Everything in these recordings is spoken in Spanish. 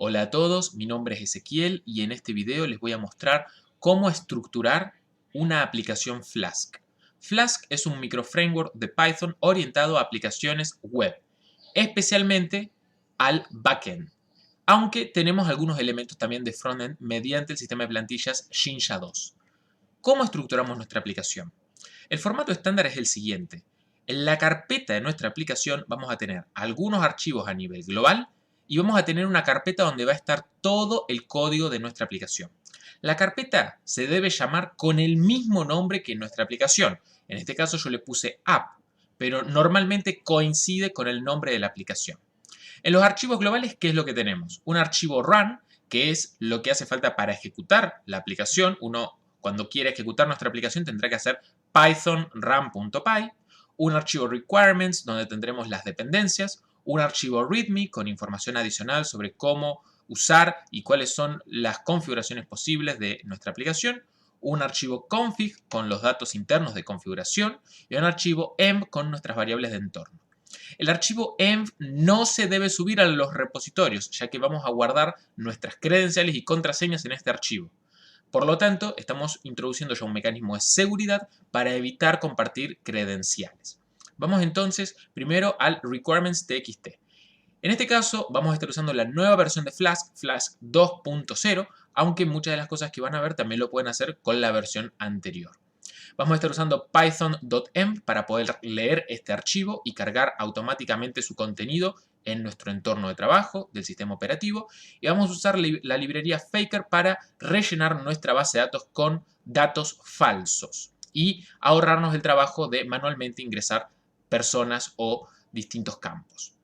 Hola a todos, mi nombre es Ezequiel y en este video les voy a mostrar cómo estructurar una aplicación Flask. Flask es un microframework de Python orientado a aplicaciones web, especialmente al backend, aunque tenemos algunos elementos también de frontend mediante el sistema de plantillas Jinja 2. ¿Cómo estructuramos nuestra aplicación? El formato estándar es el siguiente. En la carpeta de nuestra aplicación vamos a tener algunos archivos a nivel global y vamos a tener una carpeta donde va a estar todo el código de nuestra aplicación. La carpeta se debe llamar con el mismo nombre que nuestra aplicación. En este caso yo le puse app, pero normalmente coincide con el nombre de la aplicación. En los archivos globales, ¿qué es lo que tenemos? Un archivo run, que es lo que hace falta para ejecutar la aplicación. Uno, cuando quiere ejecutar nuestra aplicación, tendrá que hacer python run.py. Un archivo requirements, donde tendremos las dependencias. Un archivo readme con información adicional sobre cómo usar y cuáles son las configuraciones posibles de nuestra aplicación. Un archivo config con los datos internos de configuración y un archivo env con nuestras variables de entorno. El archivo env no se debe subir a los repositorios, ya que vamos a guardar nuestras credenciales y contraseñas en este archivo. Por lo tanto, estamos introduciendo ya un mecanismo de seguridad para evitar compartir credenciales. Vamos entonces primero al requirements.txt. En este caso vamos a estar usando la nueva versión de Flask, Flask 2.0, aunque muchas de las cosas que van a ver también lo pueden hacer con la versión anterior. Vamos a estar usando python.env para poder leer este archivo y cargar automáticamente su contenido en nuestro entorno de trabajo del sistema operativo. Y vamos a usar la librería Faker para rellenar nuestra base de datos con datos falsos y ahorrarnos el trabajo de manualmente ingresar personas o distintos campos.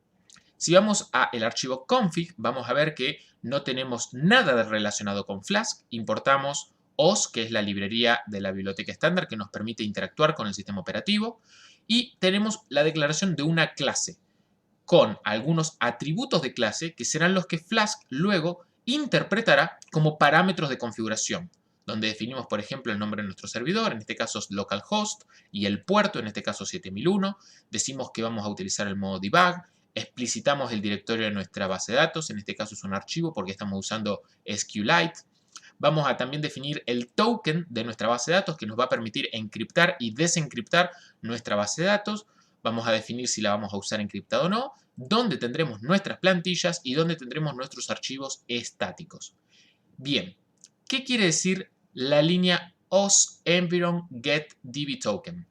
Si vamos al archivo config, vamos a ver que no tenemos nada relacionado con Flask. Importamos OS, que es la librería de la biblioteca estándar que nos permite interactuar con el sistema operativo. Y tenemos la declaración de una clase con algunos atributos de clase que serán los que Flask luego interpretará como parámetros de configuración, donde definimos, por ejemplo, el nombre de nuestro servidor, en este caso es localhost, y el puerto, en este caso 7001. Decimos que vamos a utilizar el modo debug, explicitamos el directorio de nuestra base de datos, en este caso es un archivo porque estamos usando SQLite. Vamos a también definir el token de nuestra base de datos que nos va a permitir encriptar y desencriptar nuestra base de datos. Vamos a definir si la vamos a usar encriptada o no, dónde tendremos nuestras plantillas y dónde tendremos nuestros archivos estáticos. Bien, ¿qué quiere decir la línea os_environ_get_dbToken?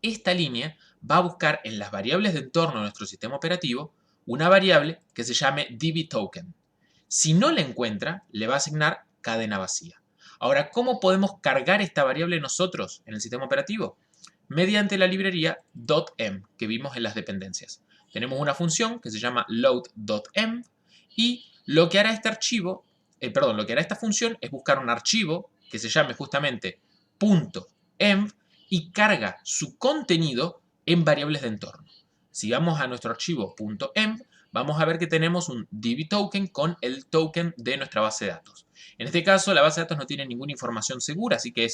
Esta línea va a buscar en las variables de entorno de nuestro sistema operativo una variable que se llame dbToken. Si no la encuentra, le va a asignar cadena vacía. Ahora, ¿cómo podemos cargar esta variable nosotros en el sistema operativo? Mediante la librería .env que vimos en las dependencias. Tenemos una función que se llama load.env y lo que hará este archivo, lo que hará esta función es buscar un archivo que se llame justamente .env y carga su contenido en variables de entorno. Si vamos a nuestro archivo .env, vamos a ver que tenemos un dbToken con el token de nuestra base de datos. En este caso, la base de datos no tiene ninguna información segura, así que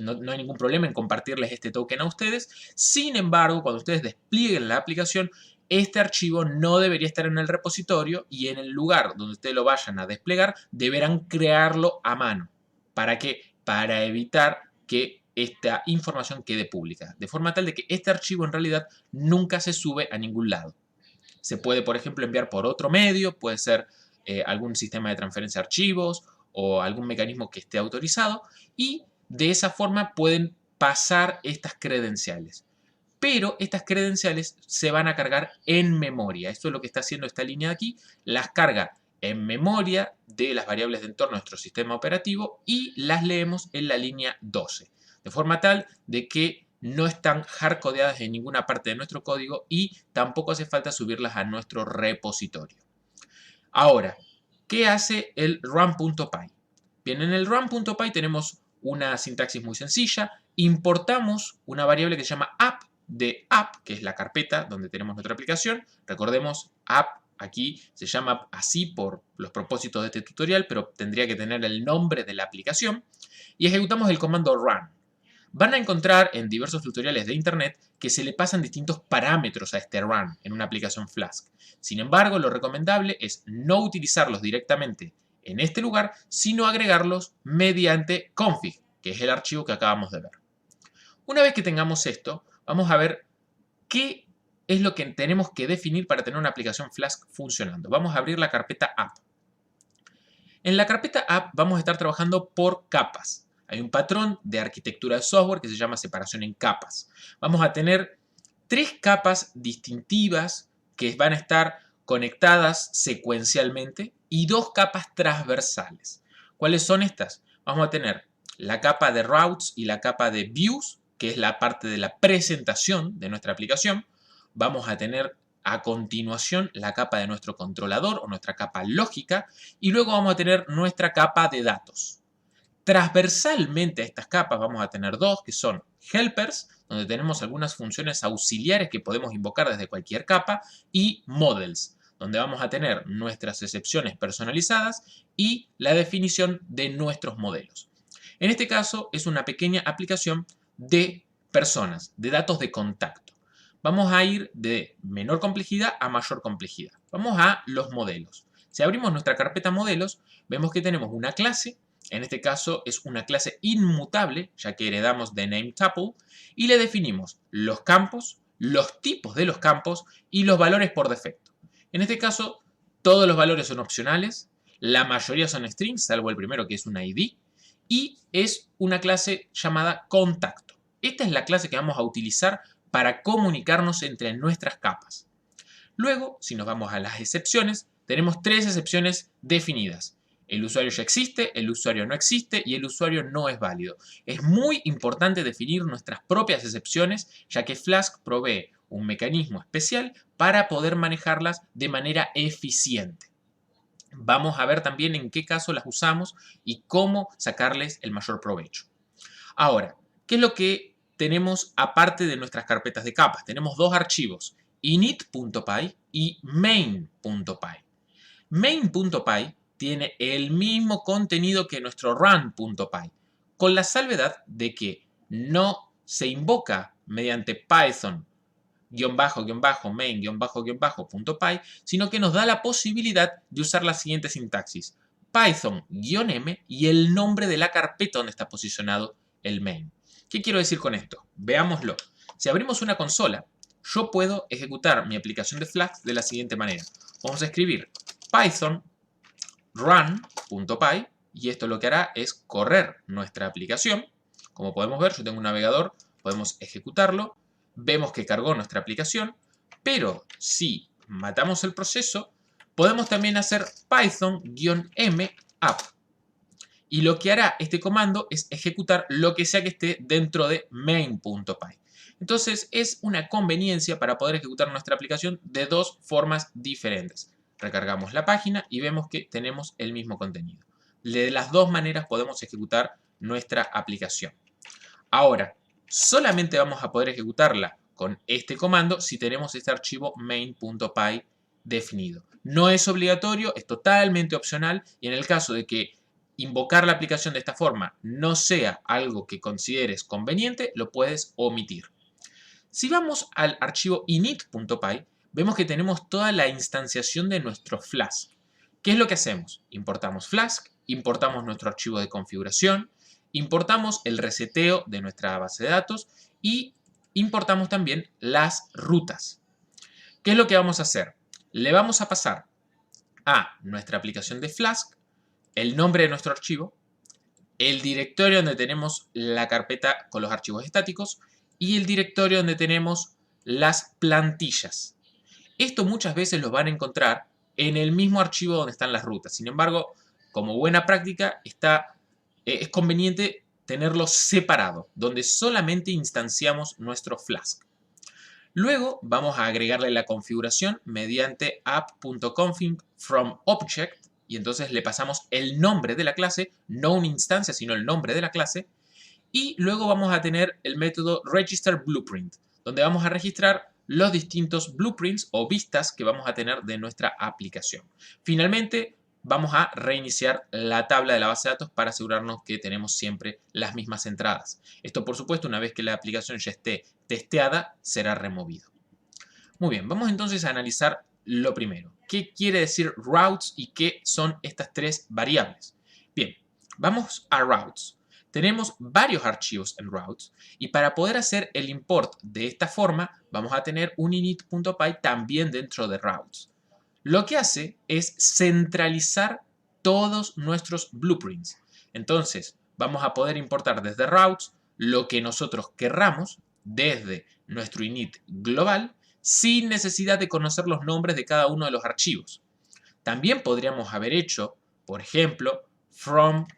no hay ningún problema en compartirles este token a ustedes. Sin embargo, cuando ustedes desplieguen la aplicación, este archivo no debería estar en el repositorio y en el lugar donde ustedes lo vayan a desplegar, deberán crearlo a mano. ¿Para qué? Para evitar que esta información quede pública, de forma tal de que este archivo en realidad nunca se sube a ningún lado. Se puede, por ejemplo, enviar por otro medio, puede ser algún sistema de transferencia de archivos o algún mecanismo que esté autorizado y de esa forma pueden pasar estas credenciales. Pero estas credenciales se van a cargar en memoria. Esto es lo que está haciendo esta línea de aquí. Las carga en memoria de las variables de entorno de nuestro sistema operativo y las leemos en la línea 12. De forma tal de que no están hardcodeadas en ninguna parte de nuestro código y tampoco hace falta subirlas a nuestro repositorio. Ahora, ¿qué hace el run.py? Bien, en el run.py tenemos una sintaxis muy sencilla. Importamos una variable que se llama app de app, que es la carpeta donde tenemos nuestra aplicación. Recordemos, app aquí se llama así por los propósitos de este tutorial, pero tendría que tener el nombre de la aplicación. Y ejecutamos el comando run. Van a encontrar en diversos tutoriales de internet que se le pasan distintos parámetros a este run en una aplicación Flask. Sin embargo, lo recomendable es no utilizarlos directamente en este lugar, sino agregarlos mediante config, que es el archivo que acabamos de ver. Una vez que tengamos esto, vamos a ver qué es lo que tenemos que definir para tener una aplicación Flask funcionando. Vamos a abrir la carpeta app. En la carpeta app vamos a estar trabajando por capas. Hay un patrón de arquitectura de software que se llama separación en capas. Vamos a tener 3 capas distintivas que van a estar conectadas secuencialmente y 2 capas transversales. ¿Cuáles son estas? Vamos a tener la capa de routes y la capa de views, que es la parte de la presentación de nuestra aplicación. Vamos a tener a continuación la capa de nuestro controlador o nuestra capa lógica y luego vamos a tener nuestra capa de datos. Transversalmente a estas capas vamos a tener 2 que son helpers, donde tenemos algunas funciones auxiliares que podemos invocar desde cualquier capa, y models, donde vamos a tener nuestras excepciones personalizadas y la definición de nuestros modelos. En este caso es una pequeña aplicación de personas, de datos de contacto. Vamos a ir de menor complejidad a mayor complejidad. Vamos a los modelos. Si abrimos nuestra carpeta modelos, vemos que tenemos una clase. En este caso es una clase inmutable, ya que heredamos de nameTuple, y le definimos los campos, los tipos de los campos y los valores por defecto. En este caso, todos los valores son opcionales, la mayoría son strings, salvo el primero que es un ID, y es una clase llamada contacto. Esta es la clase que vamos a utilizar para comunicarnos entre nuestras capas. Luego, si nos vamos a las excepciones, tenemos 3 excepciones definidas. El usuario ya existe, el usuario no existe y el usuario no es válido. Es muy importante definir nuestras propias excepciones, ya que Flask provee un mecanismo especial para poder manejarlas de manera eficiente. Vamos a ver también en qué caso las usamos y cómo sacarles el mayor provecho. Ahora, ¿qué es lo que tenemos aparte de nuestras carpetas de capas? Tenemos 2 archivos, init.py y main.py. Main.py tiene el mismo contenido que nuestro run.py, con la salvedad de que no se invoca mediante Python main-py, sino que nos da la posibilidad de usar la siguiente sintaxis: Python-m y el nombre de la carpeta donde está posicionado el main. ¿Qué quiero decir con esto? Veámoslo. Si abrimos una consola, yo puedo ejecutar mi aplicación de Flask de la siguiente manera. Vamos a escribir Python run.py y esto lo que hará es correr nuestra aplicación. Como podemos ver, yo tengo un navegador, podemos ejecutarlo, vemos que cargó nuestra aplicación, pero si matamos el proceso, podemos también hacer python-m app. Y lo que hará este comando es ejecutar lo que sea que esté dentro de main.py. Entonces es una conveniencia para poder ejecutar nuestra aplicación de 2 formas diferentes. Recargamos la página y vemos que tenemos el mismo contenido. De las 2 maneras podemos ejecutar nuestra aplicación. Ahora, solamente vamos a poder ejecutarla con este comando si tenemos este archivo main.py definido. No es obligatorio, es totalmente opcional y en el caso de que invocar la aplicación de esta forma no sea algo que consideres conveniente, lo puedes omitir. Si vamos al archivo init.py, vemos que tenemos toda la instanciación de nuestro Flask. ¿Qué es lo que hacemos? Importamos Flask, importamos nuestro archivo de configuración, importamos el reseteo de nuestra base de datos y importamos también las rutas. ¿Qué es lo que vamos a hacer? Le vamos a pasar a nuestra aplicación de Flask el nombre de nuestro archivo, el directorio donde tenemos la carpeta con los archivos estáticos y el directorio donde tenemos las plantillas. Esto muchas veces lo van a encontrar en el mismo archivo donde están las rutas. Sin embargo, como buena práctica, es conveniente tenerlo separado, donde solamente instanciamos nuestro Flask. Luego vamos a agregarle la configuración mediante app.config from object y entonces le pasamos el nombre de la clase, no una instancia, sino el nombre de la clase. Y luego vamos a tener el método register blueprint, donde vamos a registrar los distintos blueprints o vistas que vamos a tener de nuestra aplicación. Finalmente, vamos a reiniciar la tabla de la base de datos para asegurarnos que tenemos siempre las mismas entradas. Esto, por supuesto, una vez que la aplicación ya esté testeada, será removido. Muy bien, vamos entonces a analizar lo primero. ¿Qué quiere decir routes y qué son estas tres variables? Bien, vamos a routes. Tenemos varios archivos en routes y para poder hacer el import de esta forma vamos a tener un init.py también dentro de routes. Lo que hace es centralizar todos nuestros blueprints. Entonces vamos a poder importar desde routes lo que nosotros querramos desde nuestro init global sin necesidad de conocer los nombres de cada uno de los archivos. También podríamos haber hecho, por ejemplo, from.routes.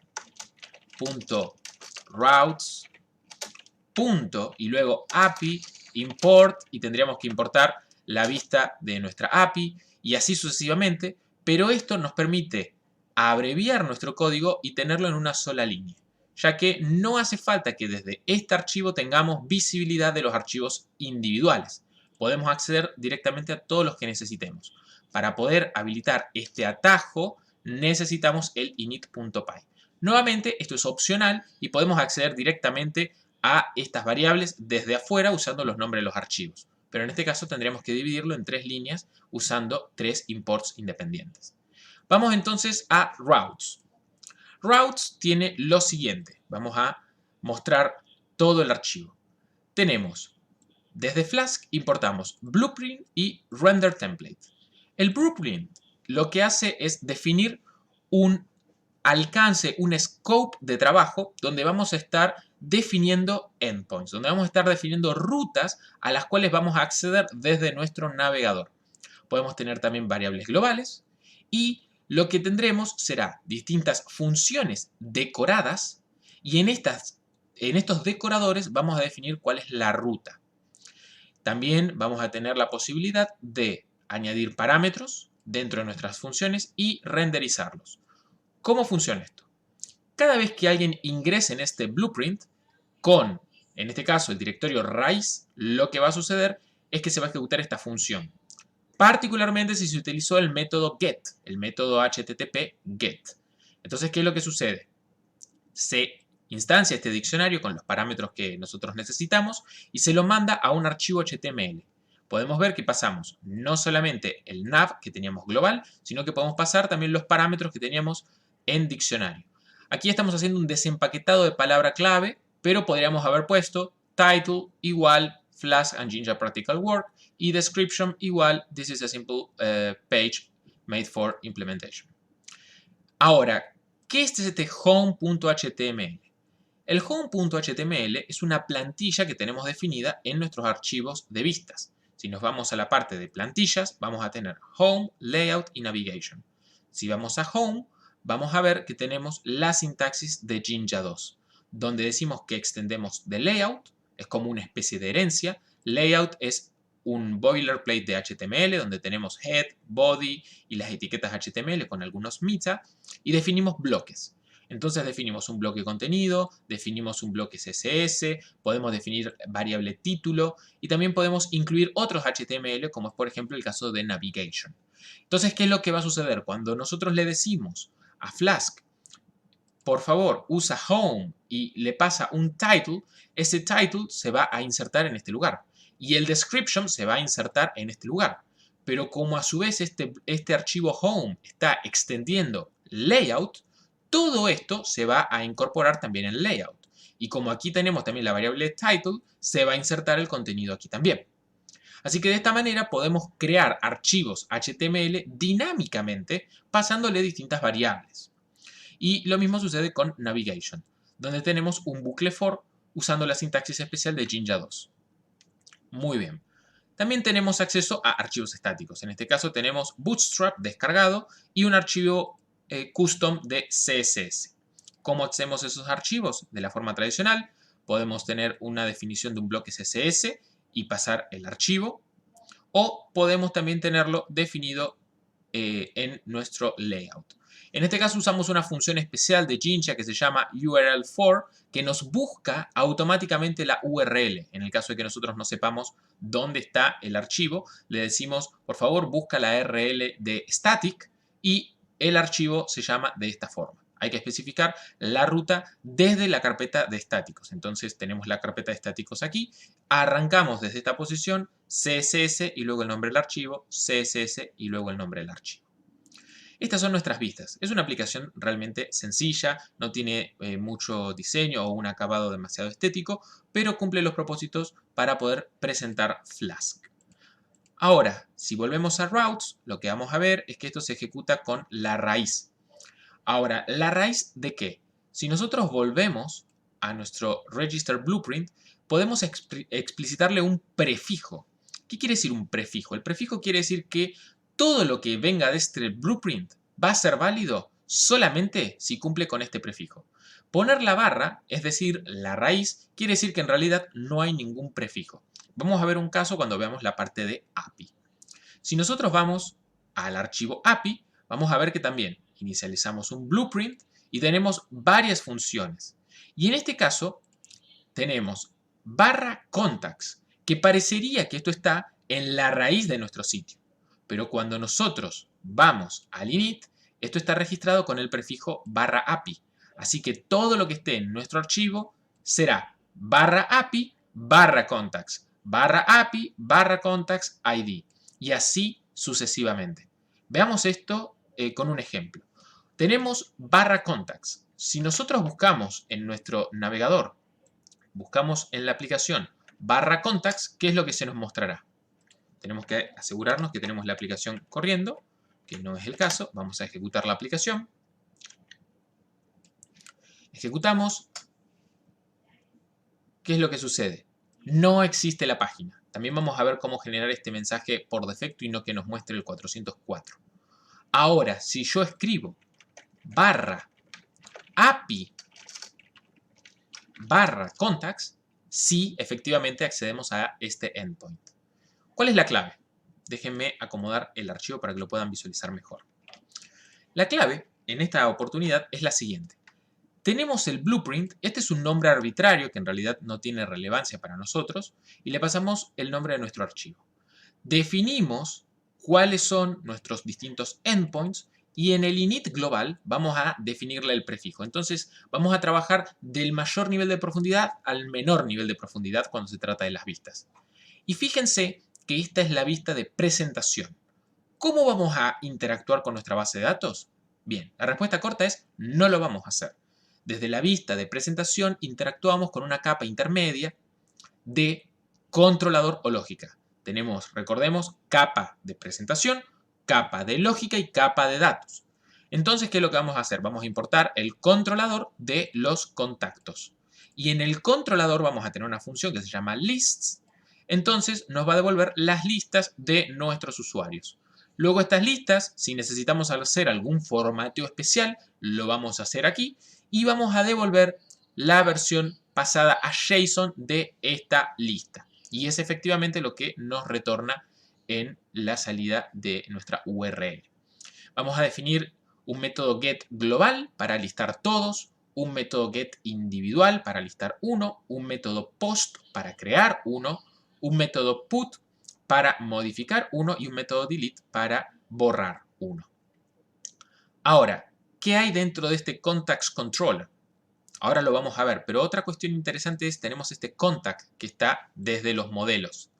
Y luego API import y tendríamos que importar la vista de nuestra API y así sucesivamente, pero esto nos permite abreviar nuestro código y tenerlo en una sola línea, ya que no hace falta que desde este archivo tengamos visibilidad de los archivos individuales. Podemos acceder directamente a todos los que necesitemos. Para poder habilitar este atajo necesitamos el init.py. Nuevamente, esto es opcional y podemos acceder directamente a estas variables desde afuera usando los nombres de los archivos. Pero en este caso tendríamos que dividirlo en tres líneas usando tres imports independientes. Vamos entonces a routes. Routes tiene lo siguiente. Vamos a mostrar todo el archivo. Tenemos, desde Flask importamos Blueprint y Render Template. El Blueprint lo que hace es definir un alcance, un scope de trabajo donde vamos a estar definiendo endpoints, donde vamos a estar definiendo rutas a las cuales vamos a acceder desde nuestro navegador. Podemos tener también variables globales y lo que tendremos será distintas funciones decoradas y en estos decoradores vamos a definir cuál es la ruta. También vamos a tener la posibilidad de añadir parámetros dentro de nuestras funciones y renderizarlos. ¿Cómo funciona esto? Cada vez que alguien ingrese en este blueprint con, en este caso, el directorio raíz, lo que va a suceder es que se va a ejecutar esta función. Particularmente si se utilizó el método get, el método HTTP get. Entonces, ¿qué es lo que sucede? Se instancia este diccionario con los parámetros que nosotros necesitamos y se lo manda a un archivo HTML. Podemos ver que pasamos no solamente el nav que teníamos global, sino que podemos pasar también los parámetros que teníamos en diccionario. Aquí estamos haciendo un desempaquetado de palabra clave, pero podríamos haber puesto title igual Flask and Jinja Practical Work y description igual this is a simple page made for implementation. Ahora, ¿qué es este home.html? El home.html es una plantilla que tenemos definida en nuestros archivos de vistas. Si nos vamos a la parte de plantillas, vamos a tener Home, Layout y Navigation. Si vamos a Home, vamos a ver que tenemos la sintaxis de Jinja 2, donde decimos que extendemos de Layout, es como una especie de herencia. Layout es un boilerplate de HTML, donde tenemos head, body y las etiquetas HTML con algunos meta, y definimos bloques. Entonces definimos un bloque contenido, definimos un bloque CSS, podemos definir variable título y también podemos incluir otros HTML como es por ejemplo el caso de navigation. Entonces, ¿qué es lo que va a suceder? Cuando nosotros le decimos a Flask, por favor, usa home y le pasa un title, ese title se va a insertar en este lugar y el description se va a insertar en este lugar. Pero como a su vez este archivo home está extendiendo layout, todo esto se va a incorporar también en layout. Y como aquí tenemos también la variable title, se va a insertar el contenido aquí también. Así que de esta manera podemos crear archivos HTML dinámicamente pasándole distintas variables. Y lo mismo sucede con Navigation, donde tenemos un bucle for usando la sintaxis especial de Jinja 2. Muy bien. También tenemos acceso a archivos estáticos. En este caso tenemos Bootstrap descargado y un archivo custom de CSS. ¿Cómo accedemos a esos archivos? De la forma tradicional, podemos tener una definición de un bloque CSS y pasar el archivo, o podemos también tenerlo definido en nuestro layout. En este caso usamos una función especial de Jinja que se llama URL4, que nos busca automáticamente la URL. En el caso de que nosotros no sepamos dónde está el archivo, le decimos, por favor, busca la URL de static y el archivo se llama de esta forma. Hay que especificar la ruta desde la carpeta de estáticos. Entonces tenemos la carpeta de estáticos aquí. Arrancamos desde esta posición, CSS y luego el nombre del archivo, CSS y luego el nombre del archivo. Estas son nuestras vistas. Es una aplicación realmente sencilla, no tiene mucho diseño o un acabado demasiado estético, pero cumple los propósitos para poder presentar Flask. Ahora, si volvemos a Routes, lo que vamos a ver es que esto se ejecuta con la raíz. Ahora, ¿la raíz de qué? Si nosotros volvemos a nuestro Register Blueprint, podemos explicitarle un prefijo. ¿Qué quiere decir un prefijo? El prefijo quiere decir que todo lo que venga de este blueprint va a ser válido solamente si cumple con este prefijo. Poner la barra, es decir, la raíz, quiere decir que en realidad no hay ningún prefijo. Vamos a ver un caso cuando veamos la parte de API. Si nosotros vamos al archivo API, vamos a ver que también inicializamos un blueprint y tenemos varias funciones. Y en este caso tenemos barra contacts, que parecería que esto está en la raíz de nuestro sitio. Pero cuando nosotros vamos al init, esto está registrado con el prefijo barra API. Así que todo lo que esté en nuestro archivo será barra API, barra contacts, barra API, barra contacts ID. Y así sucesivamente. Veamos esto con un ejemplo. Tenemos barra contacts. Si nosotros buscamos en nuestro navegador, buscamos en la aplicación barra contacts, ¿qué es lo que se nos mostrará? Tenemos que asegurarnos que tenemos la aplicación corriendo, que no es el caso. Vamos a ejecutar la aplicación. Ejecutamos. ¿Qué es lo que sucede? No existe la página. También vamos a ver cómo generar este mensaje por defecto y no que nos muestre el 404. Ahora, si yo escribo barra API barra contacts, sí, efectivamente accedemos a este endpoint. ¿Cuál es la clave? Déjenme acomodar el archivo para que lo puedan visualizar mejor. La clave en esta oportunidad es la siguiente. Tenemos el blueprint, este es un nombre arbitrario que en realidad no tiene relevancia para nosotros, y le pasamos el nombre de nuestro archivo. Definimos cuáles son nuestros distintos endpoints y en el init global vamos a definirle el prefijo. Entonces vamos a trabajar del mayor nivel de profundidad al menor nivel de profundidad cuando se trata de las vistas. Y fíjense que esta es la vista de presentación. ¿Cómo vamos a interactuar con nuestra base de datos? Bien, la respuesta corta es no lo vamos a hacer. Desde la vista de presentación interactuamos con una capa intermedia de controlador o lógica. Tenemos, recordemos, capa de presentación, capa de lógica y capa de datos. Entonces, ¿qué es lo que vamos a hacer? Vamos a importar el controlador de los contactos. Y en el controlador vamos a tener una función que se llama lists. Entonces, nos va a devolver las listas de nuestros usuarios. Luego estas listas, si necesitamos hacer algún formateo especial, lo vamos a hacer aquí. Y vamos a devolver la versión pasada a JSON de esta lista. Y es efectivamente lo que nos retorna en la salida de nuestra URL. Vamos a definir un método get global para listar todos, un método get individual para listar uno, un método post para crear uno, un método put para modificar uno y un método delete para borrar uno. Ahora, ¿qué hay dentro de este Contacts Controller? Ahora lo vamos a ver, pero otra cuestión interesante es, tenemos este contact que está desde los modelos.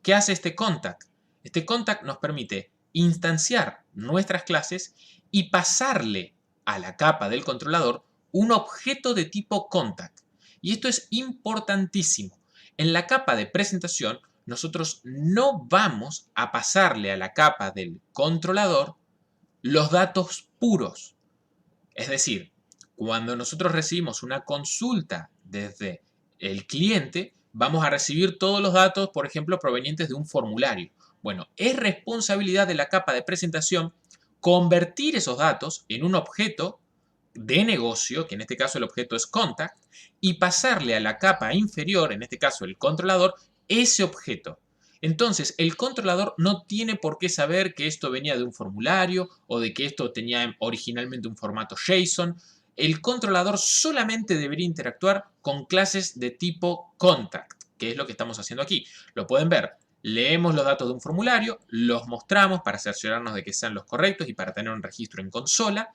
¿Qué hace este contact? Este contact nos permite instanciar nuestras clases y pasarle a la capa del controlador un objeto de tipo contact. Y esto es importantísimo. En la capa de presentación, nosotros no vamos a pasarle a la capa del controlador los datos puros. Es decir, cuando nosotros recibimos una consulta desde el cliente, vamos a recibir todos los datos, por ejemplo, provenientes de un formulario. Bueno, es responsabilidad de la capa de presentación convertir esos datos en un objeto de negocio, que en este caso el objeto es contact, y pasarle a la capa inferior, en este caso el controlador, ese objeto. Entonces, el controlador no tiene por qué saber que esto venía de un formulario o de que esto tenía originalmente un formato JSON. El controlador solamente debería interactuar con clases de tipo contact, que es lo que estamos haciendo aquí. Lo pueden ver. Leemos los datos de un formulario, los mostramos para cerciorarnos de que sean los correctos y para tener un registro en consola.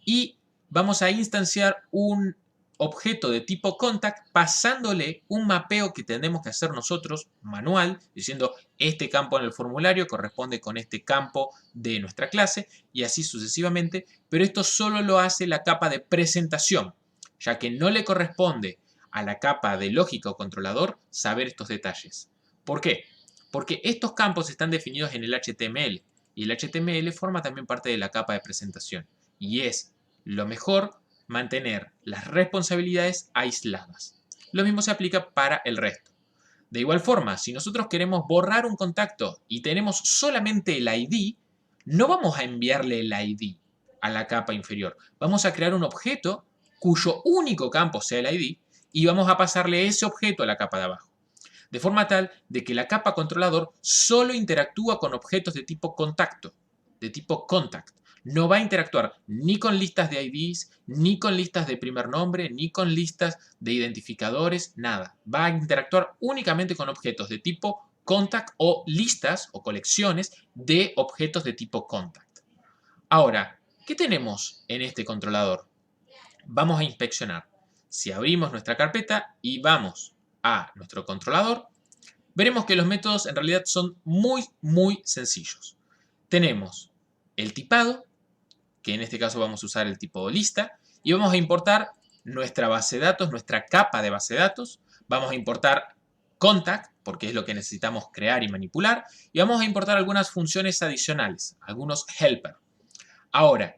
Y vamos a instanciar un objeto de tipo contact pasándole un mapeo que tenemos que hacer nosotros manual, diciendo este campo en el formulario corresponde con este campo de nuestra clase y así sucesivamente, pero esto solo lo hace la capa de presentación, ya que no le corresponde a la capa de lógica o controlador saber estos detalles. ¿Por qué? Porque estos campos están definidos en el HTML y el HTML forma también parte de la capa de presentación y es lo mejor mantener las responsabilidades aisladas. Lo mismo se aplica para el resto. De igual forma, si nosotros queremos borrar un contacto y tenemos solamente el ID, no vamos a enviarle el ID a la capa inferior. Vamos a crear un objeto cuyo único campo sea el ID y vamos a pasarle ese objeto a la capa de abajo. De forma tal de que la capa controlador solo interactúa con objetos de tipo contacto, de tipo contact. No va a interactuar ni con listas de IDs, ni con listas de primer nombre, ni con listas de identificadores, nada. Va a interactuar únicamente con objetos de tipo contact o listas o colecciones de objetos de tipo contact. Ahora, ¿qué tenemos en este controlador? Vamos a inspeccionar. Si abrimos nuestra carpeta y vamos a nuestro controlador, veremos que los métodos en realidad son muy sencillos. Tenemos el tipado, que en este caso vamos a usar el tipo lista, y vamos a importar nuestra base de datos, nuestra capa de base de datos. Vamos a importar contact, porque es lo que necesitamos crear y manipular, y vamos a importar algunas funciones adicionales, algunos helper. Ahora,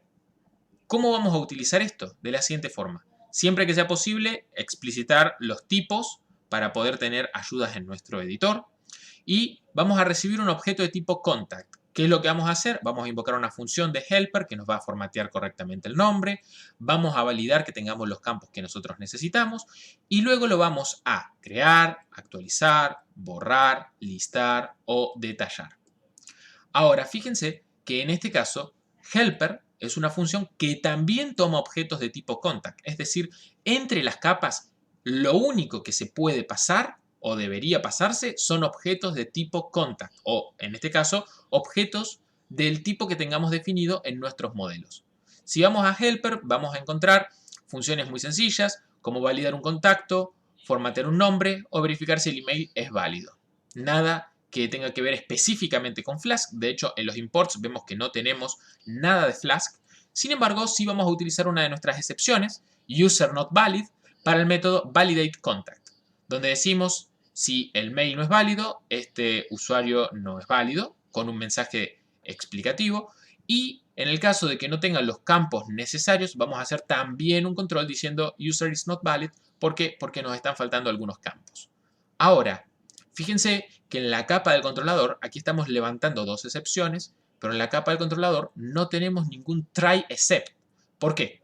¿cómo vamos a utilizar esto? De la siguiente forma. Siempre que sea posible, explicitar los tipos para poder tener ayudas en nuestro editor. Y vamos a recibir un objeto de tipo contact. ¿Qué es lo que vamos a hacer? Vamos a invocar una función de helper que nos va a formatear correctamente el nombre. Vamos a validar que tengamos los campos que nosotros necesitamos. Y luego lo vamos a crear, actualizar, borrar, listar o detallar. Ahora, fíjense que en este caso, helper es una función que también toma objetos de tipo contact. Es decir, entre las capas, lo único que se puede pasar o debería pasarse son objetos de tipo contact o, en este caso, objetos del tipo que tengamos definido en nuestros modelos. Si vamos a helper, vamos a encontrar funciones muy sencillas como validar un contacto, formatear un nombre o verificar si el email es válido. Nada que tenga que ver específicamente con Flask. De hecho, en los imports vemos que no tenemos nada de Flask. Sin embargo, sí vamos a utilizar una de nuestras excepciones, userNotValid, para el método validateContact, donde decimos si el mail no es válido, este usuario no es válido, con un mensaje explicativo. Y en el caso de que no tengan los campos necesarios, vamos a hacer también un control diciendo user is not valid. ¿Por qué? Porque nos están faltando algunos campos. Ahora, fíjense que en la capa del controlador, aquí estamos levantando dos excepciones, pero en la capa del controlador no tenemos ningún try except. ¿Por qué?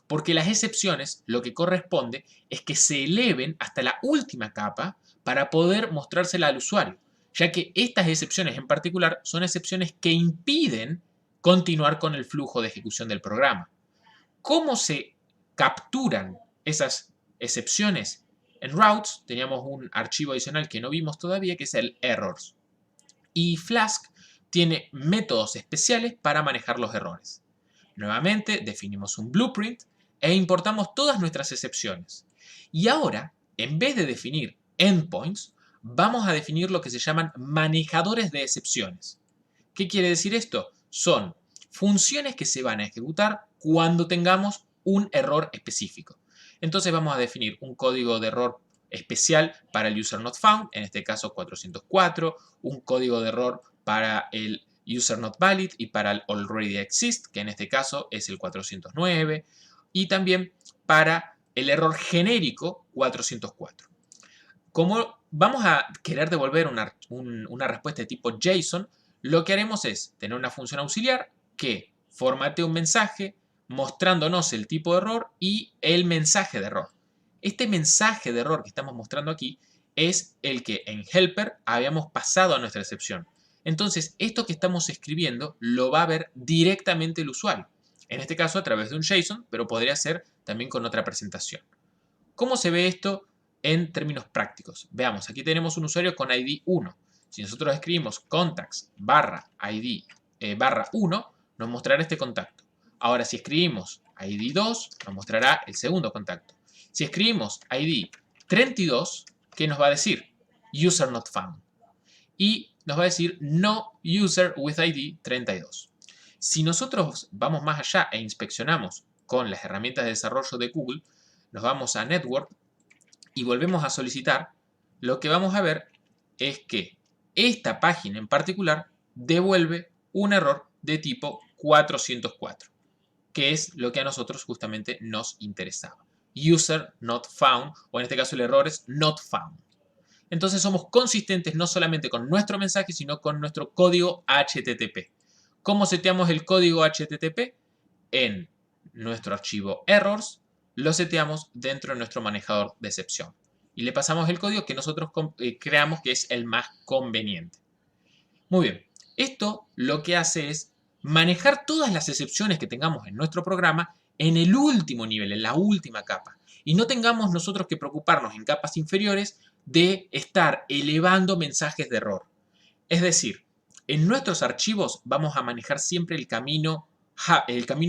Porque las excepciones lo que corresponde es que se eleven hasta la última capa para poder mostrársela al usuario, ya que estas excepciones en particular son excepciones que impiden continuar con el flujo de ejecución del programa. ¿Cómo se capturan esas excepciones? En routes teníamos un archivo adicional que no vimos todavía, que es el errors. Y Flask tiene métodos especiales para manejar los errores. Nuevamente definimos un blueprint e importamos todas nuestras excepciones. Y ahora, en vez de definir endpoints, vamos a definir lo que se llaman manejadores de excepciones. ¿Qué quiere decir esto? Son funciones que se van a ejecutar cuando tengamos un error específico. Entonces vamos a definir un código de error especial para el user not found, en este caso 404, un código de error para el user not valid y para el already exist, que en este caso es el 409, y también para el error genérico 404. Como vamos a querer devolver una respuesta de tipo JSON, lo que haremos es tener una función auxiliar que formatee un mensaje mostrándonos el tipo de error y el mensaje de error. Este mensaje de error que estamos mostrando aquí es el que en helper habíamos pasado a nuestra excepción. Entonces, esto que estamos escribiendo lo va a ver directamente el usuario. En este caso a través de un JSON, pero podría ser también con otra presentación. ¿Cómo se ve esto en términos prácticos? Veamos, aquí tenemos un usuario con ID 1. Si nosotros escribimos contacts barra ID barra 1, nos mostrará este contacto. Ahora, si escribimos ID 2, nos mostrará el segundo contacto. Si escribimos ID 32, ¿qué nos va a decir? User not found. Y nos va a decir no user with ID 32. Si nosotros vamos más allá e inspeccionamos con las herramientas de desarrollo de Google, nos vamos a Network y volvemos a solicitar, lo que vamos a ver es que esta página en particular devuelve un error de tipo 404, que es lo que a nosotros justamente nos interesaba. User not found, o en este caso el error es not found. Entonces somos consistentes no solamente con nuestro mensaje, sino con nuestro código HTTP. ¿Cómo seteamos el código HTTP? En nuestro archivo errors, lo seteamos dentro de nuestro manejador de excepción. Y le pasamos el código que nosotros creamos que es el más conveniente. Muy bien, esto lo que hace es manejar todas las excepciones que tengamos en nuestro programa en el último nivel, en la última capa. Y no tengamos nosotros que preocuparnos en capas inferiores de estar elevando mensajes de error. Es decir, en nuestros archivos vamos a manejar siempre el camino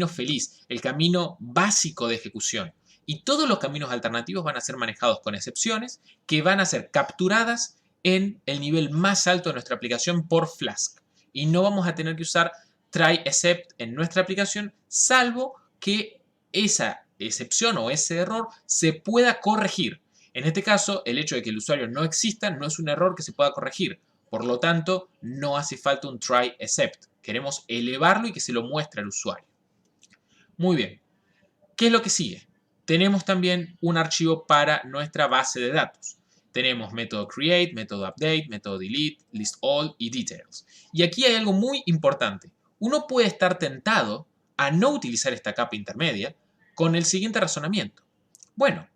feliz, el camino básico de ejecución. Y todos los caminos alternativos van a ser manejados con excepciones que van a ser capturadas en el nivel más alto de nuestra aplicación por Flask. Y no vamos a tener que usar try except en nuestra aplicación, salvo que esa excepción o ese error se pueda corregir. En este caso, el hecho de que el usuario no exista no es un error que se pueda corregir. Por lo tanto, no hace falta un try except. Queremos elevarlo y que se lo muestre al usuario. Muy bien. ¿Qué es lo que sigue? Tenemos también un archivo para nuestra base de datos. Tenemos método create, método update, método delete, list all y details. Y aquí hay algo muy importante. Uno puede estar tentado a no utilizar esta capa intermedia con el siguiente razonamiento. Bueno,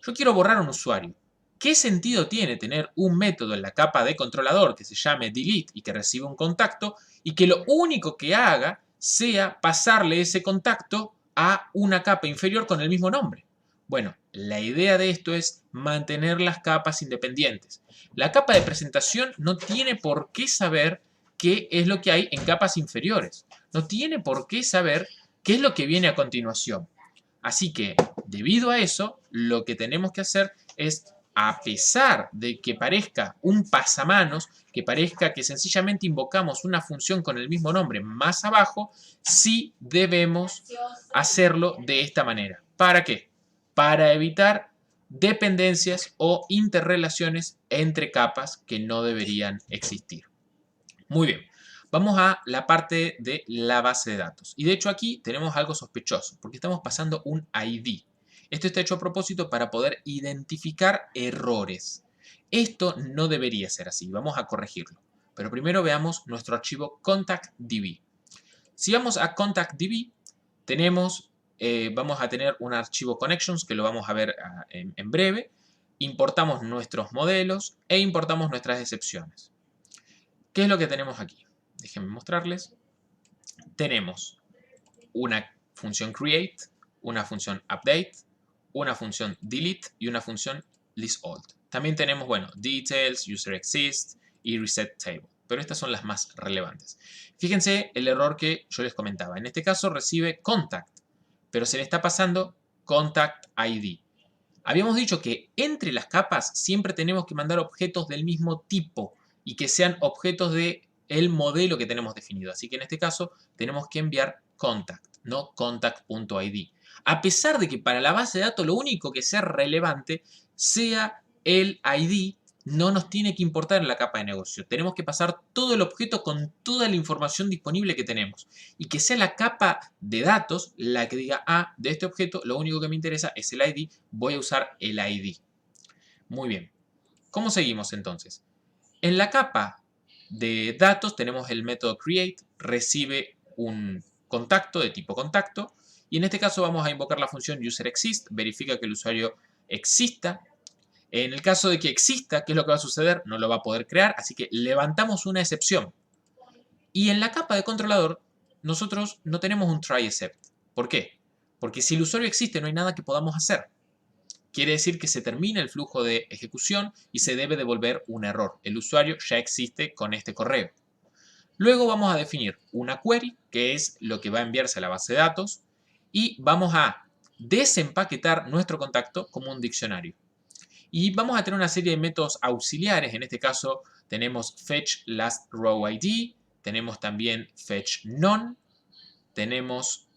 yo quiero borrar a un usuario. ¿Qué sentido tiene tener un método en la capa de controlador que se llame delete y que reciba un contacto y que lo único que haga sea pasarle ese contacto a una capa inferior con el mismo nombre? Bueno, la idea de esto es mantener las capas independientes. La capa de presentación no tiene por qué saber qué es lo que hay en capas inferiores. No tiene por qué saber qué es lo que viene a continuación. Así que, debido a eso, lo que tenemos que hacer es, a pesar de que parezca un pasamanos, que parezca que sencillamente invocamos una función con el mismo nombre más abajo, sí debemos hacerlo de esta manera. ¿Para qué? Para evitar dependencias o interrelaciones entre capas que no deberían existir. Muy bien. Vamos a la parte de la base de datos. Y de hecho aquí tenemos algo sospechoso, porque estamos pasando un ID. Esto está hecho a propósito para poder identificar errores. Esto no debería ser así, vamos a corregirlo. Pero primero veamos nuestro archivo ContactDB. Si vamos a ContactDB, vamos a tener un archivo connections que lo vamos a ver en breve. Importamos nuestros modelos e importamos nuestras excepciones. ¿Qué es lo que tenemos aquí? Déjenme mostrarles. Tenemos una función create, una función update, una función delete y una función listAll. También tenemos, bueno, details, userExist y resetTable. Pero estas son las más relevantes. Fíjense el error que yo les comentaba. En este caso recibe contact, pero se le está pasando contact ID. Habíamos dicho que entre las capas siempre tenemos que mandar objetos del mismo tipo y que sean objetos del modelo que tenemos definido. Así que en este caso tenemos que enviar contact, no contact.id. A pesar de que para la base de datos lo único que sea relevante sea el ID, no nos tiene que importar en la capa de negocio. Tenemos que pasar todo el objeto con toda la información disponible que tenemos. Y que sea la capa de datos la que diga, de este objeto lo único que me interesa es el ID, voy a usar el ID. Muy bien. ¿Cómo seguimos entonces? En la capa de datos tenemos el método create, recibe un contacto de tipo contacto y en este caso vamos a invocar la función userExist, verifica que el usuario exista. En el caso de que exista, ¿qué es lo que va a suceder? No lo va a poder crear, así que levantamos una excepción. Y en la capa de controlador nosotros no tenemos un try except. ¿Por qué? Porque si el usuario existe no hay nada que podamos hacer. quiere decir que se termina el flujo de ejecución y se debe devolver un error. El usuario ya existe con este correo. Luego vamos a definir una query, que es lo que va a enviarse a la base de datos, y vamos a desempaquetar nuestro contacto como un diccionario. Y vamos a tener una serie de métodos auxiliares. En este caso tenemos fetch last row ID, tenemos también fetch none, tenemos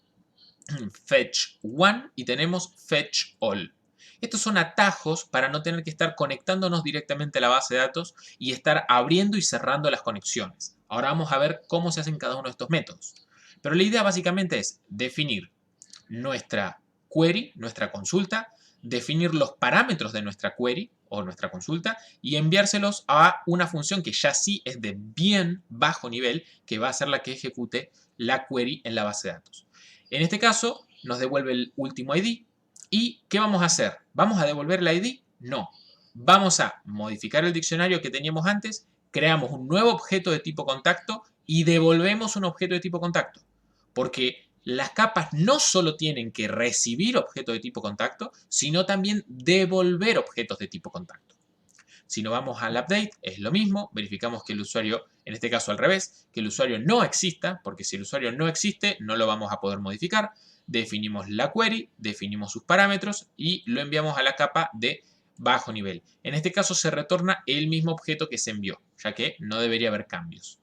fetch one y tenemos fetch all. Estos son atajos para no tener que estar conectándonos directamente a la base de datos y estar abriendo y cerrando las conexiones. Ahora vamos a ver cómo se hacen cada uno de estos métodos. Pero la idea básicamente es definir nuestra query, nuestra consulta, definir los parámetros de nuestra query o nuestra consulta y enviárselos a una función que ya sí es de bien bajo nivel, que va a ser la que ejecute la query en la base de datos. En este caso nos devuelve el último ID. ¿Y qué vamos a hacer? ¿Vamos a devolver la ID? No. Vamos a modificar el diccionario que teníamos antes, creamos un nuevo objeto de tipo contacto y devolvemos un objeto de tipo contacto. Porque las capas no solo tienen que recibir objetos de tipo contacto, sino también devolver objetos de tipo contacto. Si nos vamos al update, es lo mismo, verificamos que el usuario, en este caso al revés, que el usuario no exista, porque si el usuario no existe, no lo vamos a poder modificar. Definimos la query, definimos sus parámetros y lo enviamos a la capa de bajo nivel. En este caso se retorna el mismo objeto que se envió, ya que no debería haber cambios.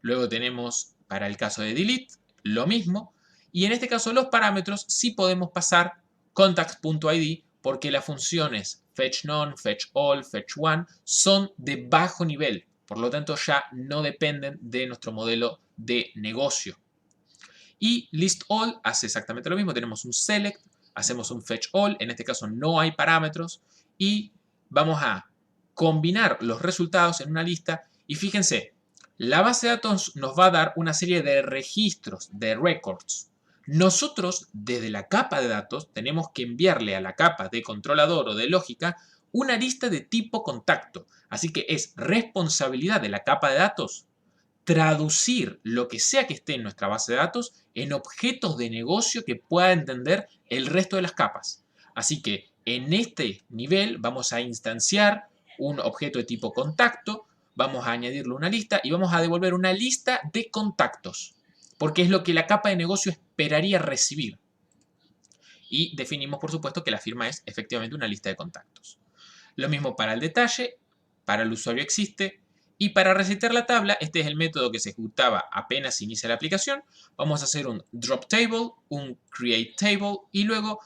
Luego tenemos, para el caso de delete, lo mismo. Y en este caso los parámetros sí podemos pasar contact.id porque las funciones fetch none, fetch all, fetch one son de bajo nivel. Por lo tanto ya no dependen de nuestro modelo de negocio. Y list all hace exactamente lo mismo. Tenemos un select, hacemos un fetch all. En este caso no hay parámetros. Y vamos a combinar los resultados en una lista. Y fíjense, la base de datos nos va a dar una serie de registros, de records. Nosotros, desde la capa de datos, tenemos que enviarle a la capa de controlador o de lógica una lista de tipo contacto. Así que es responsabilidad de la capa de datos traducir lo que sea que esté en nuestra base de datos en objetos de negocio que pueda entender el resto de las capas. Así que en este nivel vamos a instanciar un objeto de tipo contacto, vamos a añadirle una lista y vamos a devolver una lista de contactos, porque es lo que la capa de negocio esperaría recibir. Y definimos, por supuesto, que la firma es efectivamente una lista de contactos. Lo mismo para el detalle, para el usuario existe. Y para resetear la tabla, este es el método que se ejecutaba apenas se inicia la aplicación. Vamos a hacer un drop table, un create table y luego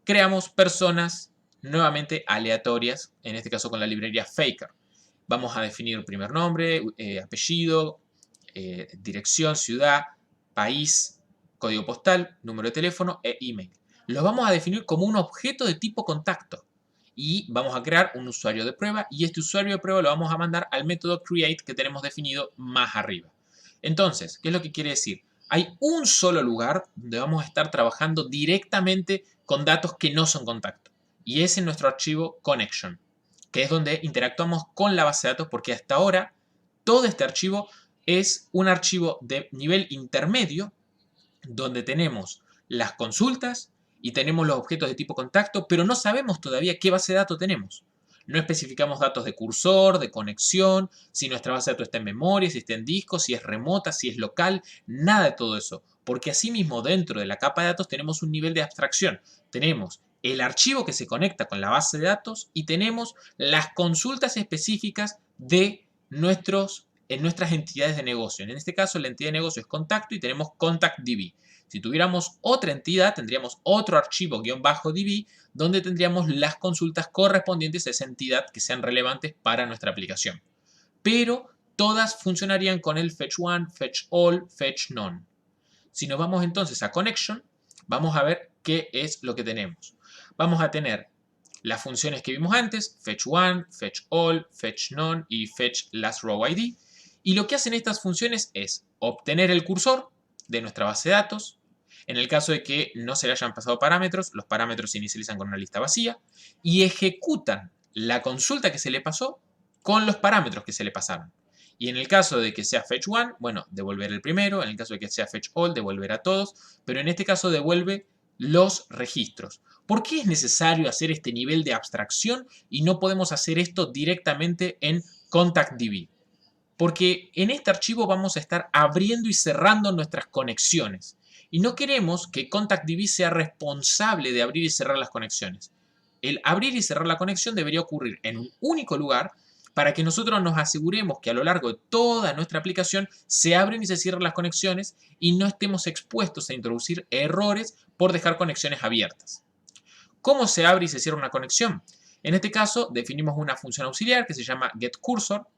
creamos personas nuevamente aleatorias, en este caso con la librería Faker. Vamos a definir primer nombre, apellido, dirección, ciudad, país, código postal, número de teléfono e email. Los vamos a definir como un objeto de tipo contacto. Y vamos a crear un usuario de prueba y este usuario de prueba lo vamos a mandar al método create que tenemos definido más arriba. Entonces, ¿qué es lo que quiere decir? Hay un solo lugar donde vamos a estar trabajando directamente con datos que no son contacto. Y es en nuestro archivo connection, que es donde interactuamos con la base de datos porque hasta ahora todo este archivo es un archivo de nivel intermedio donde tenemos las consultas y tenemos los objetos de tipo contacto, pero no sabemos todavía qué base de datos tenemos. No especificamos datos de cursor, de conexión, si nuestra base de datos está en memoria, si está en disco, si es remota, si es local, nada de todo eso. Porque asimismo dentro de la capa de datos tenemos un nivel de abstracción. Tenemos el archivo que se conecta con la base de datos y tenemos las consultas específicas de en nuestras entidades de negocio. En este caso la entidad de negocio es contacto y tenemos ContactDB. Si tuviéramos otra entidad, tendríamos otro archivo -db donde tendríamos las consultas correspondientes a esa entidad que sean relevantes para nuestra aplicación. Pero todas funcionarían con el fetch one, fetch all, fetch none. Si nos vamos entonces a connection, vamos a ver qué es lo que tenemos. Vamos a tener las funciones que vimos antes, fetch one, fetch all, fetch none y fetch last row ID. Y lo que hacen estas funciones es obtener el cursor de nuestra base de datos. En el caso de que no se le hayan pasado parámetros, los parámetros se inicializan con una lista vacía y ejecutan la consulta que se le pasó con los parámetros que se le pasaron. Y en el caso de que sea fetch one, bueno, devolver el primero. En el caso de que sea fetch all, devolver a todos. Pero en este caso devuelve los registros. ¿Por qué es necesario hacer este nivel de abstracción y no podemos hacer esto directamente en ContactDB? Porque en este archivo vamos a estar abriendo y cerrando nuestras conexiones. Y no queremos que ContactDB sea responsable de abrir y cerrar las conexiones. El abrir y cerrar la conexión debería ocurrir en un único lugar para que nosotros nos aseguremos que a lo largo de toda nuestra aplicación se abren y se cierran las conexiones y no estemos expuestos a introducir errores por dejar conexiones abiertas. ¿Cómo se abre y se cierra una conexión? En este caso definimos una función auxiliar que se llama getCursor,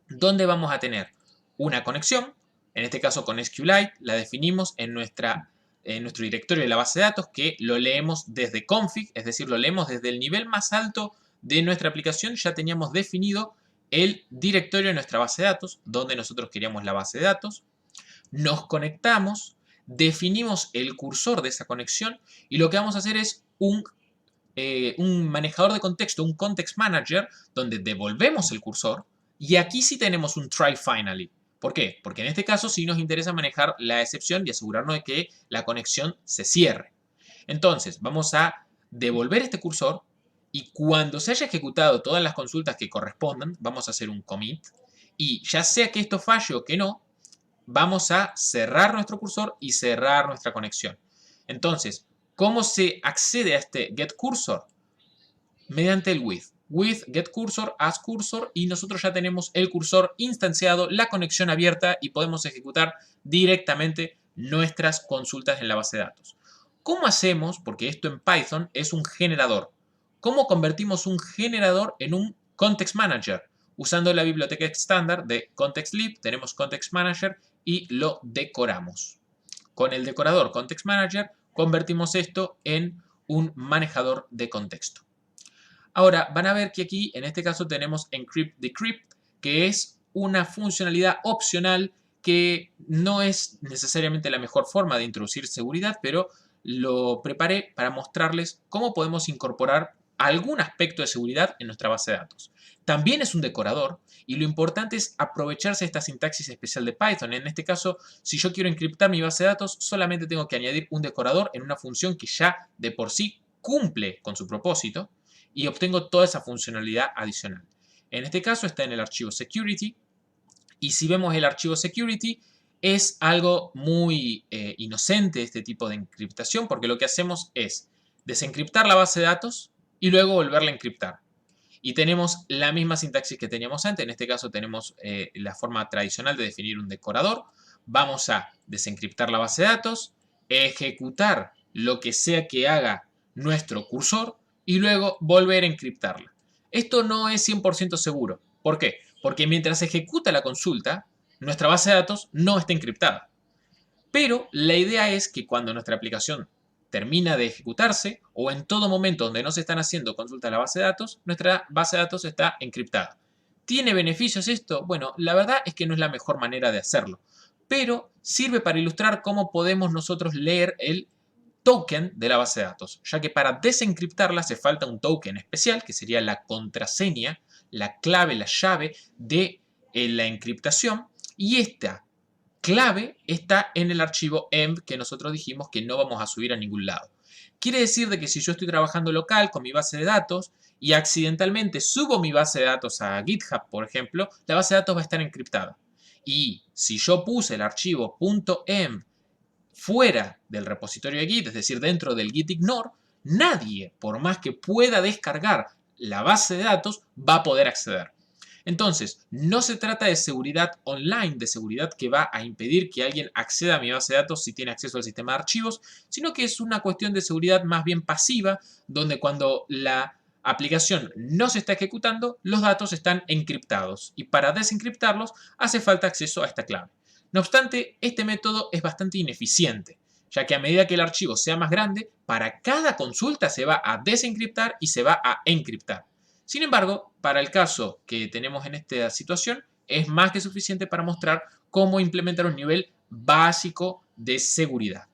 donde vamos a tener una conexión, en este caso con SQLite, la definimos en nuestro directorio de la base de datos, que lo leemos desde config, es decir, lo leemos desde el nivel más alto de nuestra aplicación. Ya teníamos definido el directorio de nuestra base de datos, donde nosotros queríamos la base de datos. Nos conectamos, definimos el cursor de esa conexión y lo que vamos a hacer es un manejador de contexto, un context manager, donde devolvemos el cursor. Y aquí sí tenemos un try finally. ¿Por qué? Porque en este caso sí nos interesa manejar la excepción y asegurarnos de que la conexión se cierre. Entonces, vamos a devolver este cursor y cuando se haya ejecutado todas las consultas que correspondan, vamos a hacer un commit. Y ya sea que esto falle o que no, vamos a cerrar nuestro cursor y cerrar nuestra conexión. Entonces, ¿cómo se accede a este getCursor? Mediante el with getCursor, asCursor, y nosotros ya tenemos el cursor instanciado, la conexión abierta y podemos ejecutar directamente nuestras consultas en la base de datos. ¿Cómo hacemos? Porque esto en Python es un generador. ¿Cómo convertimos un generador en un context manager? Usando la biblioteca estándar de ContextLib, tenemos Context Manager y lo decoramos. Con el decorador Context Manager convertimos esto en un manejador de contexto. Ahora, van a ver que aquí, en este caso, tenemos Encrypt Decrypt, que es una funcionalidad opcional que no es necesariamente la mejor forma de introducir seguridad, pero lo preparé para mostrarles cómo podemos incorporar algún aspecto de seguridad en nuestra base de datos. También es un decorador y lo importante es aprovecharse de esta sintaxis especial de Python. En este caso, si yo quiero encriptar mi base de datos, solamente tengo que añadir un decorador en una función que ya de por sí cumple con su propósito y obtengo toda esa funcionalidad adicional. En este caso está en el archivo security y si vemos el archivo security es algo muy inocente este tipo de encriptación porque lo que hacemos es desencriptar la base de datos y luego volverla a encriptar. Y tenemos la misma sintaxis que teníamos antes. En este caso tenemos la forma tradicional de definir un decorador. Vamos a desencriptar la base de datos, ejecutar lo que sea que haga nuestro cursor y luego volver a encriptarla. Esto no es 100% seguro. ¿Por qué? Porque mientras se ejecuta la consulta, nuestra base de datos no está encriptada. Pero la idea es que cuando nuestra aplicación termina de ejecutarse o en todo momento donde no se están haciendo consultas a la base de datos, nuestra base de datos está encriptada. ¿Tiene beneficios esto? Bueno, la verdad es que no es la mejor manera de hacerlo, pero sirve para ilustrar cómo podemos nosotros leer el token de la base de datos, ya que para desencriptarla hace falta un token especial, que sería la contraseña, la clave, la llave de la encriptación, y esta clave está en el archivo env que nosotros dijimos que no vamos a subir a ningún lado. Quiere decir de que si yo estoy trabajando local con mi base de datos y accidentalmente subo mi base de datos a GitHub, por ejemplo, la base de datos va a estar encriptada. Y si yo puse el archivo .env fuera del repositorio de Git, es decir, dentro del Git ignore, nadie, por más que pueda descargar la base de datos, va a poder acceder. Entonces, no se trata de seguridad online, de seguridad que va a impedir que alguien acceda a mi base de datos si tiene acceso al sistema de archivos, sino que es una cuestión de seguridad más bien pasiva, donde cuando la aplicación no se está ejecutando, los datos están encriptados y para desencriptarlos hace falta acceso a esta clave. No obstante, este método es bastante ineficiente, ya que a medida que el archivo sea más grande, para cada consulta se va a desencriptar y se va a encriptar. Sin embargo, para el caso que tenemos en esta situación, es más que suficiente para mostrar cómo implementar un nivel básico de seguridad.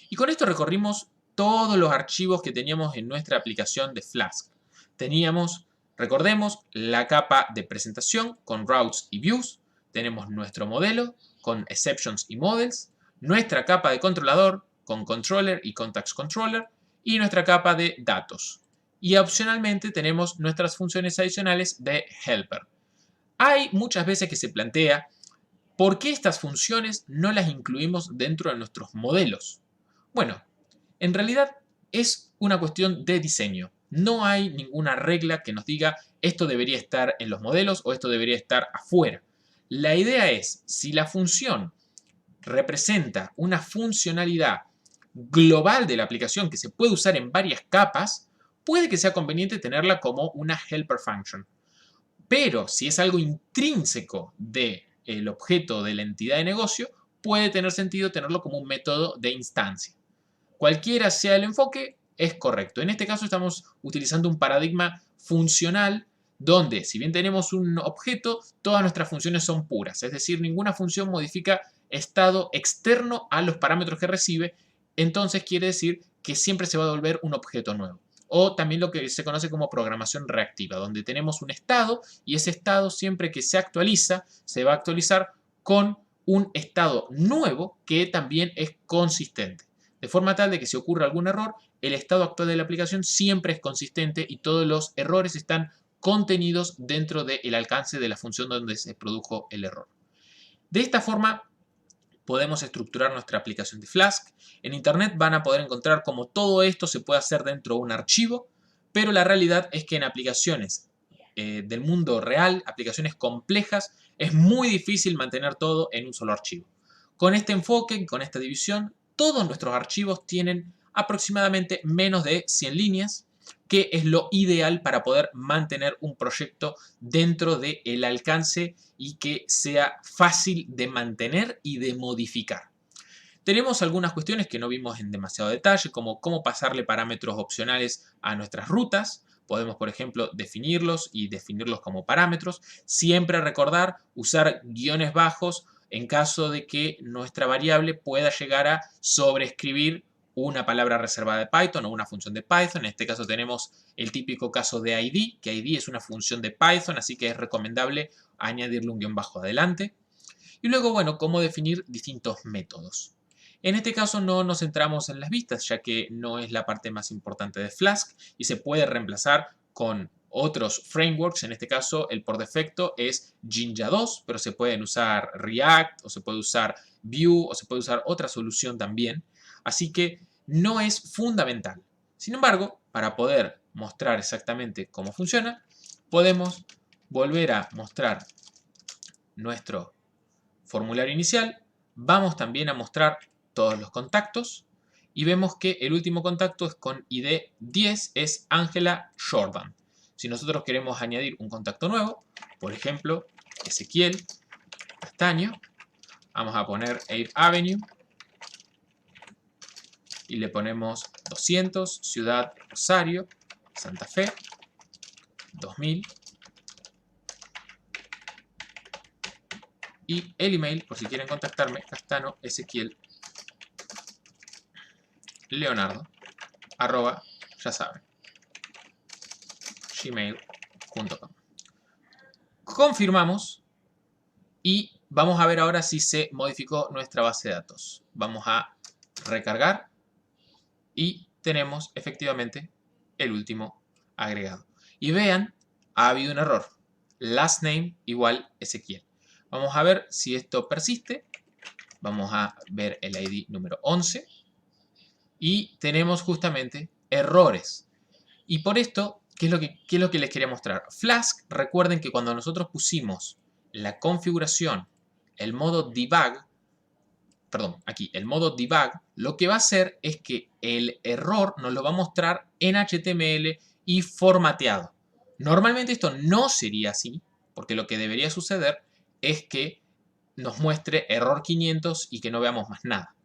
Y con esto recorrimos todos los archivos que teníamos en nuestra aplicación de Flask. Teníamos, recordemos, la capa de presentación con routes y views. Tenemos nuestro modelo con exceptions y models. Nuestra capa de controlador con controller y context controller. y nuestra capa de datos. Y opcionalmente tenemos nuestras funciones adicionales de helper. Hay muchas veces que se plantea ¿por qué estas funciones no las incluimos dentro de nuestros modelos? Bueno, en realidad es una cuestión de diseño. No hay ninguna regla que nos diga esto debería estar en los modelos o esto debería estar afuera. La idea es, si la función representa una funcionalidad global de la aplicación que se puede usar en varias capas, puede que sea conveniente tenerla como una helper function. Pero si es algo intrínseco del objeto de la entidad de negocio, puede tener sentido tenerlo como un método de instancia. Cualquiera sea el enfoque, es correcto. En este caso estamos utilizando un paradigma funcional donde, si bien tenemos un objeto, todas nuestras funciones son puras. Es decir, ninguna función modifica estado externo a los parámetros que recibe. Entonces quiere decir que siempre se va a devolver un objeto nuevo. O también lo que se conoce como programación reactiva, donde tenemos un estado y ese estado siempre que se actualiza, se va a actualizar con un estado nuevo que también es consistente. De forma tal de que si ocurre algún error, el estado actual de la aplicación siempre es consistente y todos los errores están contenidos dentro del alcance de la función donde se produjo el error. De esta forma podemos estructurar nuestra aplicación de Flask. En Internet van a poder encontrar cómo todo esto se puede hacer dentro de un archivo, pero la realidad es que en aplicaciones del mundo real, aplicaciones complejas, es muy difícil mantener todo en un solo archivo. Con este enfoque, con esta división, todos nuestros archivos tienen aproximadamente menos de 100 líneas, que es lo ideal para poder mantener un proyecto dentro del alcance y que sea fácil de mantener y de modificar. Tenemos algunas cuestiones que no vimos en demasiado detalle, como cómo pasarle parámetros opcionales a nuestras rutas. Podemos, por ejemplo, definirlos y definirlos como parámetros. Siempre recordar usar guiones bajos en caso de que nuestra variable pueda llegar a sobreescribir una palabra reservada de Python o una función de Python. En este caso tenemos el típico caso de ID, que ID es una función de Python, así que es recomendable añadirle un guión bajo adelante. Y luego, bueno, cómo definir distintos métodos. En este caso no nos centramos en las vistas, ya que no es la parte más importante de Flask y se puede reemplazar con otros frameworks. En este caso, el por defecto es Jinja 2, pero se pueden usar React, o se puede usar Vue, o se puede usar otra solución también. Así que no es fundamental. Sin embargo, para poder mostrar exactamente cómo funciona, podemos volver a mostrar nuestro formulario inicial. Vamos también a mostrar todos los contactos y vemos que el último contacto es con ID 10, es Ángela Jordan. Si nosotros queremos añadir un contacto nuevo, por ejemplo, Ezequiel Castaño, vamos a poner Air Avenue y le ponemos 200, Ciudad Rosario, Santa Fe, 2000. Y el email, por si quieren contactarme, Castano Ezequiel Leonardo, arroba, ya saben, gmail.com. Confirmamos y vamos a ver ahora si se modificó nuestra base de datos. Vamos a recargar y tenemos efectivamente el último agregado. Y vean, ha habido un error. Last name igual Ezequiel. Vamos a ver si esto persiste. Vamos a ver el ID número 11. Y tenemos justamente errores. Y por esto, ¿qué es lo que les quería mostrar? Flask, recuerden que cuando nosotros pusimos la configuración, el modo debug, el modo debug, lo que va a hacer es que el error nos lo va a mostrar en HTML y formateado. Normalmente esto no sería así, porque lo que debería suceder es que nos muestre error 500 y que no veamos más nada.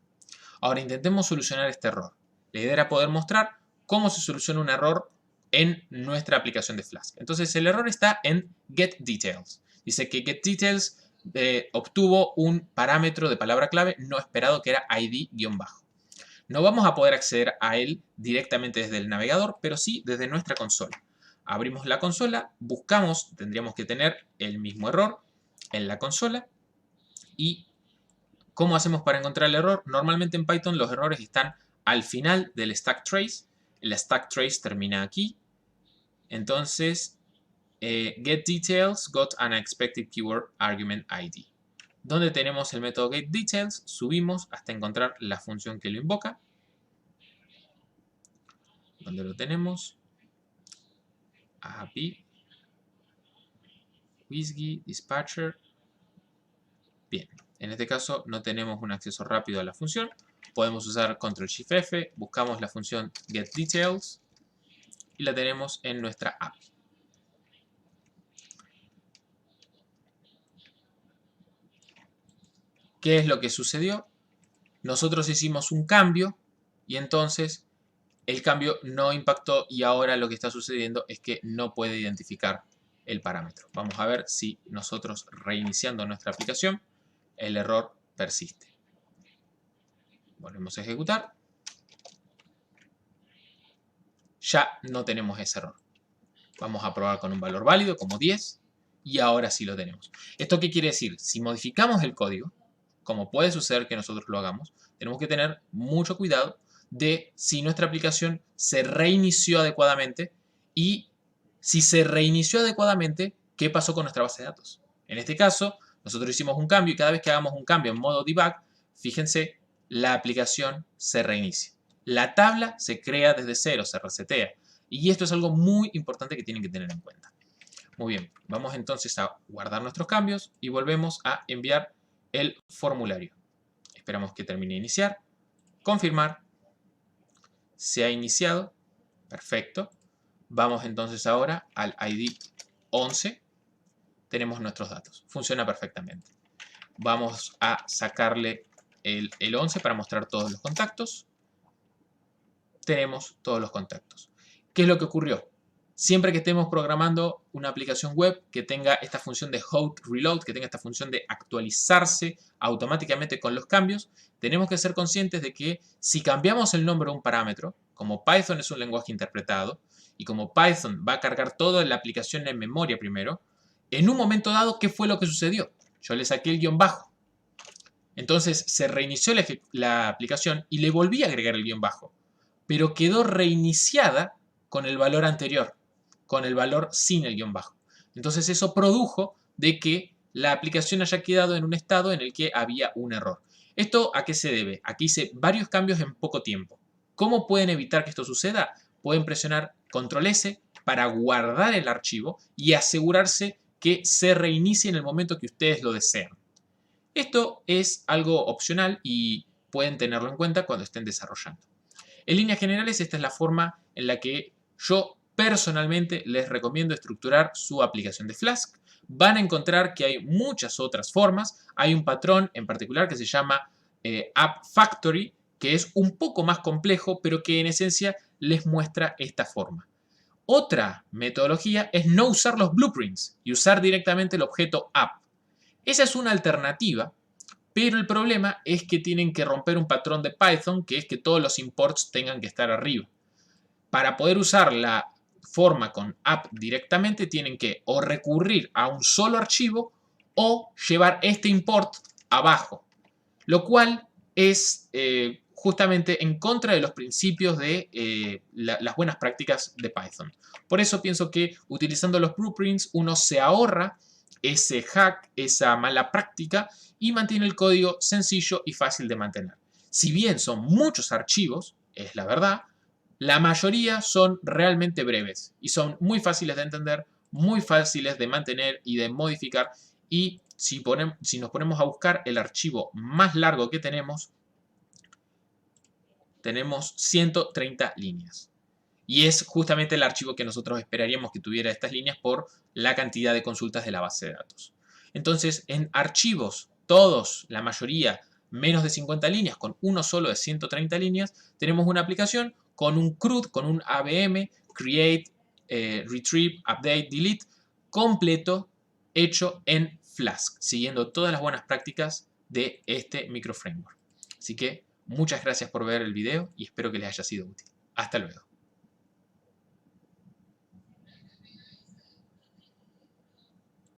Ahora intentemos solucionar este error. La idea era poder mostrar cómo se soluciona un error en nuestra aplicación de Flask. Entonces el error está en getDetails. Dice que getDetails obtuvo un parámetro de palabra clave no esperado que era ID-bajo. No vamos a poder acceder a él directamente desde el navegador, pero sí desde nuestra consola. Abrimos la consola, buscamos, tendríamos que tener el mismo error en la consola. ¿Y cómo hacemos para encontrar el error? Normalmente en Python los errores están al final del stack trace. el stack trace termina aquí. Entonces, get details got an expected keyword argument ID. Donde tenemos el método getDetails, subimos hasta encontrar la función que lo invoca. Donde lo tenemos. API, Whiskey, Dispatcher. Bien, en este caso no tenemos un acceso rápido a la función. Podemos usar Ctrl+Shift+F, buscamos la función getDetails y la tenemos en nuestra API. ¿Qué es lo que sucedió? Nosotros hicimos un cambio y entonces el cambio no impactó y ahora lo que está sucediendo es que no puede identificar el parámetro. Vamos a ver si nosotros reiniciando nuestra aplicación el error persiste. Volvemos a ejecutar. Ya no tenemos ese error. Vamos a probar con un valor válido como 10 y ahora sí lo tenemos. ¿Esto qué quiere decir? Si modificamos el código, como puede suceder que nosotros lo hagamos, tenemos que tener mucho cuidado de si nuestra aplicación se reinició adecuadamente y si se reinició adecuadamente, ¿qué pasó con nuestra base de datos? En este caso, nosotros hicimos un cambio y cada vez que hagamos un cambio en modo debug, fíjense, la aplicación se reinicia. La tabla se crea desde cero, se resetea. Y esto es algo muy importante que tienen que tener en cuenta. Muy bien, vamos entonces a guardar nuestros cambios y volvemos a enviar el formulario. Esperamos que termine de iniciar. Confirmar. Se ha iniciado. Perfecto. Vamos entonces ahora al ID 11. Tenemos nuestros datos. Funciona perfectamente. Vamos a sacarle el 11 para mostrar todos los contactos. Tenemos todos los contactos. ¿Qué es lo que ocurrió? Siempre que estemos programando una aplicación web que tenga esta función de hot reload, que tenga esta función de actualizarse automáticamente con los cambios, tenemos que ser conscientes de que si cambiamos el nombre de un parámetro, como Python es un lenguaje interpretado, y como Python va a cargar toda la aplicación en memoria primero, en un momento dado, ¿qué fue lo que sucedió? Yo le saqué el guión bajo. Entonces se reinició la aplicación y le volví a agregar el guión bajo, pero quedó reiniciada con el valor anterior, con el valor sin el guión bajo. Entonces eso produjo de que la aplicación haya quedado en un estado en el que había un error. ¿Esto a qué se debe? Aquí hice varios cambios en poco tiempo. ¿Cómo pueden evitar que esto suceda? Pueden presionar Control S para guardar el archivo y asegurarse que se reinicie en el momento que ustedes lo desean. Esto es algo opcional y pueden tenerlo en cuenta cuando estén desarrollando. En líneas generales, esta es la forma en la que yo personalmente les recomiendo estructurar su aplicación de Flask. Van a encontrar que hay muchas otras formas. Hay un patrón en particular que se llama App Factory, que es un poco más complejo, pero que en esencia les muestra esta forma. Otra metodología es no usar los blueprints y usar directamente el objeto app. Esa es una alternativa, pero el problema es que tienen que romper un patrón de Python, que es que todos los imports tengan que estar arriba. Para poder usar la forma con app directamente, tienen que o recurrir a un solo archivo o llevar este import abajo, lo cual es justamente en contra de los principios de las buenas prácticas de Python. Por eso pienso que utilizando los blueprints uno se ahorra ese hack, esa mala práctica y mantiene el código sencillo y fácil de mantener. Si bien son muchos archivos, es la verdad, la mayoría son realmente breves y son muy fáciles de entender, muy fáciles de mantener y de modificar. Y si nos ponemos a buscar el archivo más largo que tenemos 130 líneas. Y es justamente el archivo que nosotros esperaríamos que tuviera estas líneas por la cantidad de consultas de la base de datos. Entonces, en archivos, todos, la mayoría, menos de 50 líneas, con uno solo de 130 líneas, tenemos una aplicación con un CRUD, con un ABM, Create, Retrieve, Update, Delete, completo, hecho en Flask, siguiendo todas las buenas prácticas de este microframework. Así que muchas gracias por ver el video y espero que les haya sido útil. Hasta luego.